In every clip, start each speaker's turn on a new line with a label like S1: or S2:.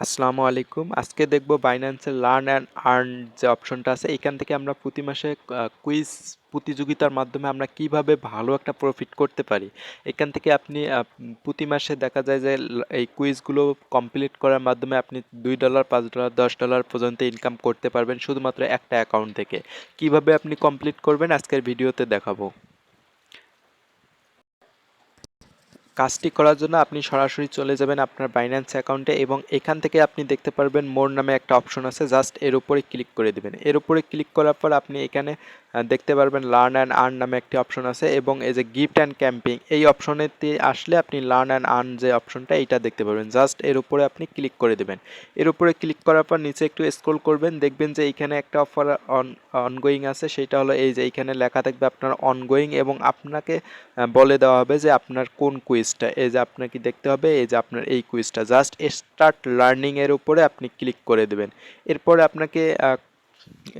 S1: আসসালামু আলাইকুম। আজকে দেখব বাইন্যান্সের লার্ন অ্যান্ড আর্ন যে অপশনটা আছে এখান থেকে আমরা প্রতি মাসে কুইজ প্রতিযোগিতার মাধ্যমে আমরা কিভাবে ভালো একটা প্রফিট করতে পারি। এখান থেকে আপনি প্রতি মাসে দেখা যায় যে এই কুইজগুলো কমপ্লিট করার মাধ্যমে আপনি $2, $5, $10 পর্যন্ত ইনকাম করতে পারবেন শুধুমাত্র একটা অ্যাকাউন্ট থেকে। কিভাবে আপনি কমপ্লিট করবেন আজকের ভিডিওতে দেখাবো। কাজটি করার জন্য আপনি সরাসরি চলে যাবেন আপনার বাইন্যান্স অ্যাকাউন্টে এবং এখান থেকে আপনি দেখতে পারবেন মোর নামে একটা অপশন আছে, জাস্ট এর উপরে ক্লিক করে দিবেন। এর উপরে ক্লিক করার পর আপনি এখানে দেখতে পারবেন লার্ন অ্যান্ড আর্ন নামে একটি অপশন আছে এবং এই যে গিফট অ্যান্ড ক্যাম্পিং এই অপশনেতে আসলে আপনি লার্ন অ্যান্ড আর্ন যে অপশনটা এইটা দেখতে পারবেন। জাস্ট এর উপরে আপনি ক্লিক করে দেবেন। এর উপরে ক্লিক করার পর নিচে একটু স্ক্রল করবেন, দেখবেন যে এইখানে একটা অফার অনগোয়িং আছে, সেটা হলো এই যে এইখানে লেখা থাকবে আপনার অনগোয়িং এবং আপনাকে বলে দেওয়া হবে যে আপনার কোন কুইজটা। এই যে আপনাকে দেখতে হবে এই যে আপনার এই কুইজটা, জাস্ট স্টার্ট লার্নিং এর উপরে আপনি ক্লিক করে দেবেন। এরপরে আপনাকে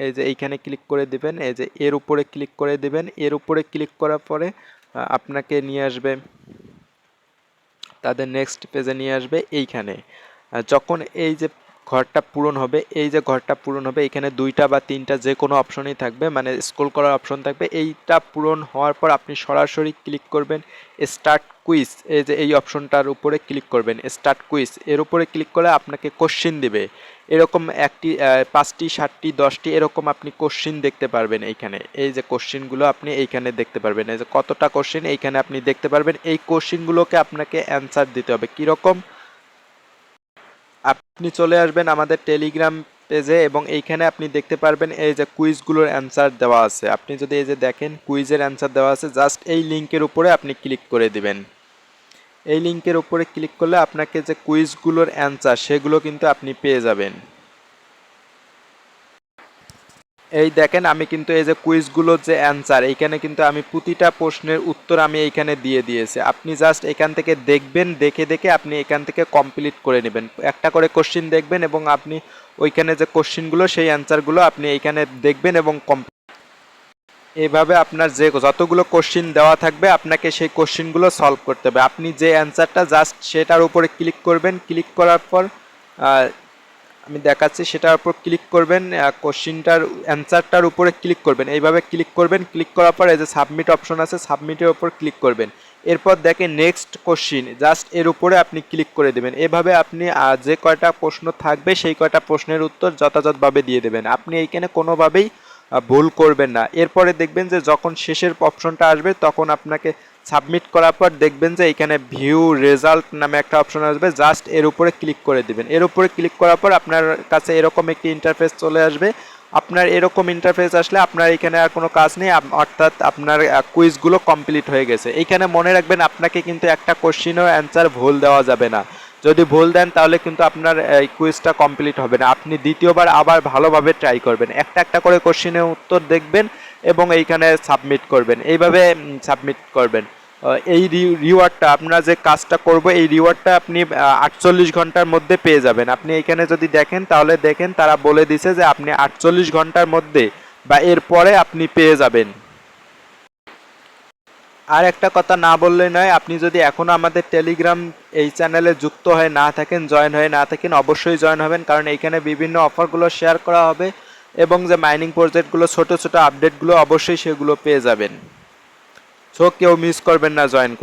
S1: এই যে এইখানে ক্লিক করে দিবেন, এই যে এর উপরে ক্লিক করে দিবেন। এর উপরে ক্লিক করার পরে আপনাকে নিয়ে আসবে তাদের নেক্সট পেজে নিয়ে আসবে এইখানে। যখন এই যে ঘরটা পূরণ হবে, এই যে ঘরটা পূরণ হবে এখানে 2টা বা 3টা যে কোনো অপশনই থাকবে, মানে স্ক্রল করার অপশন থাকবে। এইটা পূরণ হওয়ার পর আপনি সরাসরি ক্লিক করবেন স্টার্ট কুইজ, এই যে এই অপশনটার উপরে ক্লিক করবেন স্টার্ট কুইজ। এর উপরে ক্লিক করলে আপনাকে কোশ্চিন দিবে, এরকম একটি 5টি 7টি 10টি এরকম আপনি কোশ্চিন দেখতে পারবেন এইখানে। এই যে কোশ্চিনগুলো আপনি এইখানে দেখতে পারবেন, এই যে কতটা কোশ্চিন এইখানে আপনি দেখতে পারবেন। এই কোশ্চিনগুলোকে আপনাকে অ্যান্সার দিতে হবে। কীরকম, আপনি চলে আসবেন আমাদের টেলিগ্রাম পেজে এবং এইখানে আপনি দেখতে পারবেন এই যে কুইজগুলোর অ্যান্সার দেওয়া আছে। আপনি যদি এই যে দেখেন কুইজের অ্যান্সার দেওয়া আছে, জাস্ট এই লিঙ্কের উপরে আপনি ক্লিক করে দিবেন। এই লিঙ্কের উপরে ক্লিক করলে আপনাকে যে কুইজগুলোর অ্যান্সার সেগুলো কিন্তু আপনি পেয়ে যাবেন। এই দেখেন আমি কিন্তু এই যে কুইজগুলোর যে অ্যান্সার এইখানে কিন্তু আমি প্রতিটা প্রশ্নের উত্তর আমি এইখানে দিয়ে দিয়েছি। আপনি জাস্ট এখান থেকে দেখবেন, দেখে দেখে আপনি এখান থেকে কমপ্লিট করে নেবেন। একটা করে কোশ্চিন দেখবেন এবং আপনি ওইখানে যে কোশ্চিনগুলো সেই অ্যান্সারগুলো আপনি এইখানে দেখবেন এবং এইভাবে আপনার যে যতগুলো কোশ্চিন দেওয়া থাকবে আপনাকে সেই কোশ্চিনগুলো সলভ করতে হবে। আপনি যে অ্যান্সারটা জাস্ট সেটার উপরে ক্লিক করবেন, ক্লিক করার পর আমি দেখাচ্ছি সেটার উপর ক্লিক করবেন, কোশ্চিনটার অ্যান্সারটার উপরে ক্লিক করবেন। এইভাবে ক্লিক করবেন, ক্লিক করার পর এই যে সাবমিট অপশন আছে, সাবমিটের উপর ক্লিক করবেন। এরপর দেখেন নেক্সট কোশ্চিন, জাস্ট এর উপরে আপনি ক্লিক করে দেবেন। এভাবে আপনি যে কয়টা প্রশ্ন থাকবে সেই কয়টা প্রশ্নের উত্তর যথাযথভাবে দিয়ে দেবেন। আপনি এইখানে কোনোভাবেই ভুল করবেন না। এরপরে দেখবেন যে যখন শেষের অপশনটা আসবে তখন আপনাকে সাবমিট করার পর দেখবেন যে এখানে ভিউ রেজাল্ট নামে একটা অপশন আসবে, জাস্ট এর উপরে ক্লিক করে দিবেন। এর উপরে ক্লিক করার পর আপনার কাছে এরকম একটি ইন্টারফেস চলে আসবে। আপনার এরকম ইন্টারফেস আসলে আপনার এখানে আর কোনো কাজ নেই, অর্থাৎ আপনার কুইজগুলো কমপ্লিট হয়ে গেছে। এইখানে মনে রাখবেন আপনাকে কিন্তু একটা কোশ্চিনও অ্যান্সার ভুল দেওয়া যাবে না। যদি ভুল দেন তাহলে কিন্তু আপনার এই কুইজটা কমপ্লিট হবে না। আপনি দ্বিতীয়বার আবার ভালোভাবে ট্রাই করবেন, একটা একটা করে কোশ্চিনের উত্তর দেখবেন এবং এইখানে সাবমিট করবেন। এইভাবে সাবমিট করবেন। এই রিওয়ার্ডটা আপনারা যে কাজটা করব এই রিওয়ার্ডটা আপনি 48 ঘন্টার মধ্যে পেয়ে যাবেন। আপনি এখানে যদি দেখেন তাহলে দেখেন তারা বলে দিছে যে আপনি 48 ঘন্টার মধ্যে বা এরপরে আপনি পেয়ে যাবেন। আর একটা কথা না বললেই নয়, আপনি যদি এখনও আমাদের টেলিগ্রাম এই চ্যানেলে যুক্ত হয়ে না থাকেন, জয়েন হয়ে না থাকেন, অবশ্যই জয়েন হবেন, কারণ এইখানে বিভিন্ন অফারগুলো শেয়ার করা হবে এবং যে মাইনিং প্রজেক্টগুলো ছোট ছোট আপডেটগুলো অবশ্যই সেগুলো পেয়ে যাবেন। সো কেউ মিস করবেন না জয়েন